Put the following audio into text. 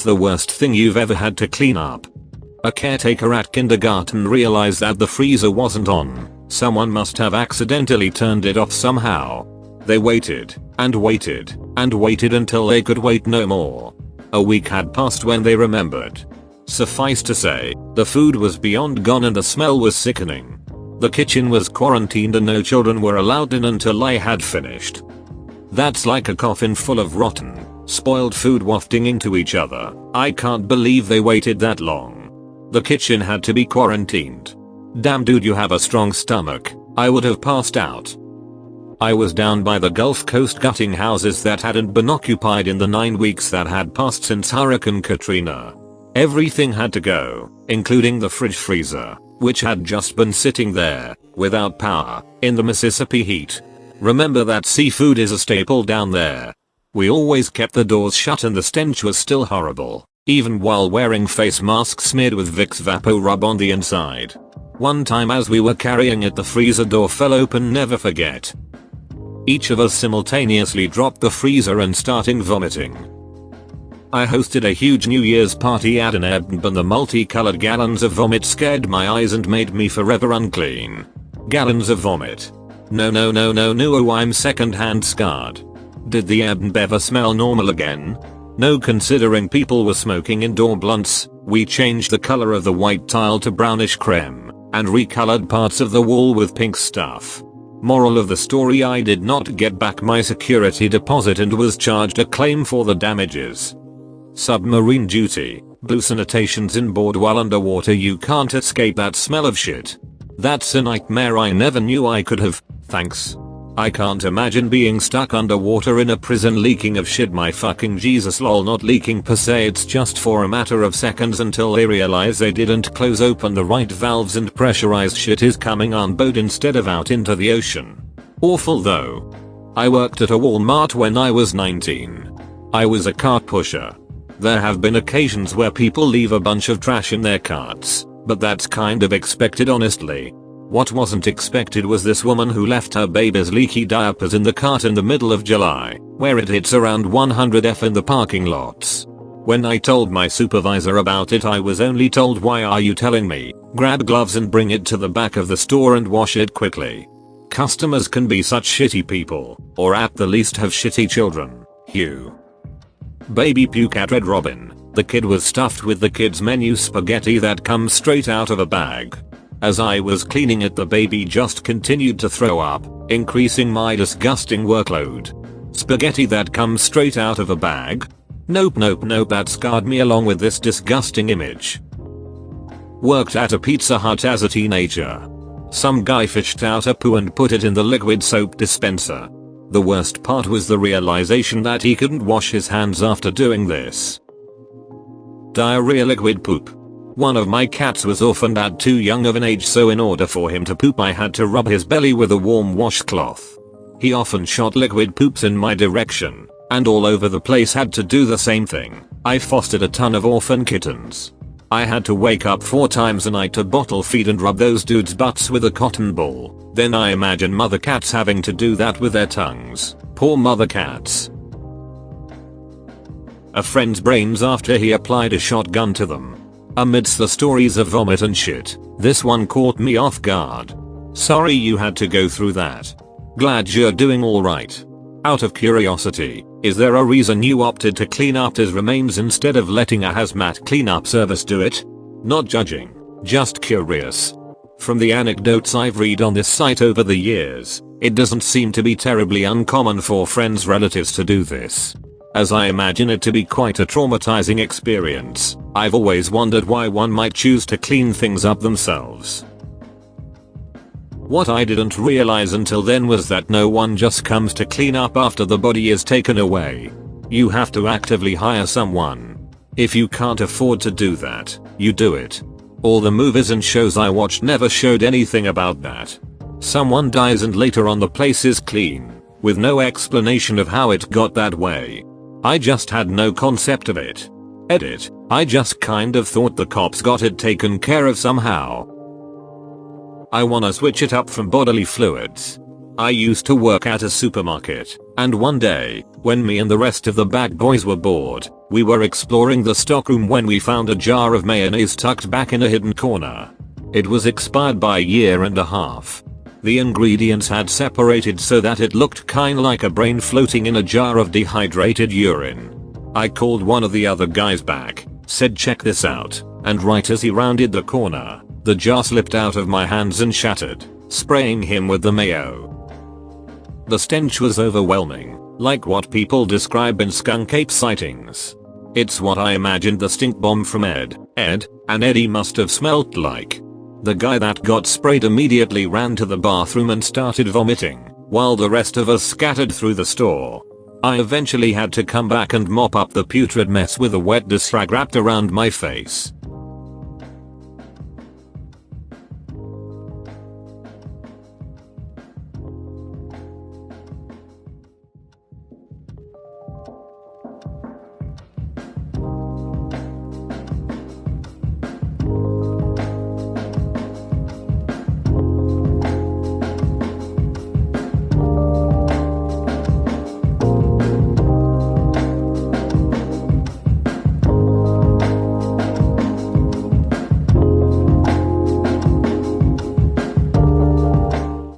The worst thing you've ever had to clean up. A caretaker at kindergarten realized that the freezer wasn't on. Someone must have accidentally turned it off somehow. They waited, and waited, and waited until they could wait no more. A week had passed when they remembered. Suffice to say, the food was beyond gone and the smell was sickening. The kitchen was quarantined and no children were allowed in until I had finished. That's like a coffin full of rotten, spoiled food wafting into each other. I can't believe they waited that long. The kitchen had to be quarantined. Damn dude, you have a strong stomach. I would have passed out. I was down by the Gulf Coast gutting houses that hadn't been occupied in the 9 weeks that had passed since Hurricane Katrina. Everything had to go, including the fridge freezer, which had just been sitting there, without power, in the Mississippi heat. Remember that seafood is a staple down there. We always kept the doors shut and the stench was still horrible, even while wearing face masks smeared with Vicks Vapo Rub on the inside. One time as we were carrying it, the freezer door fell open, never forget. Each of us simultaneously dropped the freezer and started vomiting. I hosted a huge New Year's party at an Airbnb and the multicolored gallons of vomit scared my eyes and made me forever unclean. Gallons of vomit. No, oh, I'm second-hand scarred. Did the Airbnb ever smell normal again? No, considering people were smoking indoor blunts. We changed the color of the white tile to brownish creme and recolored parts of the wall with pink stuff. Moral of the story, I did not get back my security deposit and was charged a claim for the damages. Submarine duty, hallucinations inboard while underwater, you can't escape that smell of shit. That's a nightmare I never knew I could have, thanks. I can't imagine being stuck underwater in a prison leaking of shit, my fucking Jesus. Lol, not leaking per se, it's just for a matter of seconds until they realize they didn't close open the right valves and pressurized shit is coming on boat instead of out into the ocean. Awful though. I worked at a Walmart when I was 19. I was a cart pusher. There have been occasions where people leave a bunch of trash in their carts, but that's kind of expected, honestly. What wasn't expected was this woman who left her baby's leaky diapers in the cart in the middle of July, where it hits around 100 in the parking lots. When I told my supervisor about it, I was only told, "Why are you telling me? Grab gloves and bring it to the back of the store and wash it quickly." Customers can be such shitty people, or at the least have shitty children. Hugh. Baby puke at Red Robin. The kid was stuffed with the kids menu spaghetti that comes straight out of a bag. As I was cleaning it, the baby just continued to throw up, increasing my disgusting workload. Spaghetti that comes straight out of a bag? Nope, that scarred me along with this disgusting image. Worked at a Pizza Hut as a teenager. Some guy fished out a poo and put it in the liquid soap dispenser. The worst part was the realization that he couldn't wash his hands after doing this. Diarrhea liquid poop. One of my cats was orphaned at too young of an age, so in order for him to poop I had to rub his belly with a warm washcloth. He often shot liquid poops in my direction, and all over the place had to do the same thing. I fostered a ton of orphan kittens. I had to wake up 4 times a night to bottle feed and rub those dudes' butts with a cotton ball. Then I imagine mother cats having to do that with their tongues. Poor mother cats. A friend's brains after he applied a shotgun to them. Amidst the stories of vomit and shit, this one caught me off guard. Sorry you had to go through that. Glad you're doing alright. Out of curiosity, is there a reason you opted to clean up his remains instead of letting a hazmat cleanup service do it? Not judging, just curious. From the anecdotes I've read on this site over the years, it doesn't seem to be terribly uncommon for friends' relatives to do this. As I imagine it to be quite a traumatizing experience, I've always wondered why one might choose to clean things up themselves. What I didn't realize until then was that no one just comes to clean up after the body is taken away. You have to actively hire someone. If you can't afford to do that, you do it. All the movies and shows I watched never showed anything about that. Someone dies and later on the place is clean, with no explanation of how it got that way. I just had no concept of it. Edit, I just kind of thought the cops got it taken care of somehow. I wanna switch it up from bodily fluids. I used to work at a supermarket, And one day, when me and the rest of the bag boys were bored, we were exploring the stockroom when we found a jar of mayonnaise tucked back in a hidden corner. It was expired by a year and a half. The ingredients had separated so that it looked kinda like a brain floating in a jar of dehydrated urine. I called one of the other guys back, said check this out, and right as he rounded the corner, the jar slipped out of my hands and shattered, spraying him with the mayo. The stench was overwhelming, like what people describe in skunk ape sightings. It's what I imagined the stink bomb from Ed, and Eddie must have smelt like. The guy that got sprayed immediately ran to the bathroom and started vomiting, while the rest of us scattered through the store. I eventually had to come back and mop up the putrid mess with a wet dish rag wrapped around my face.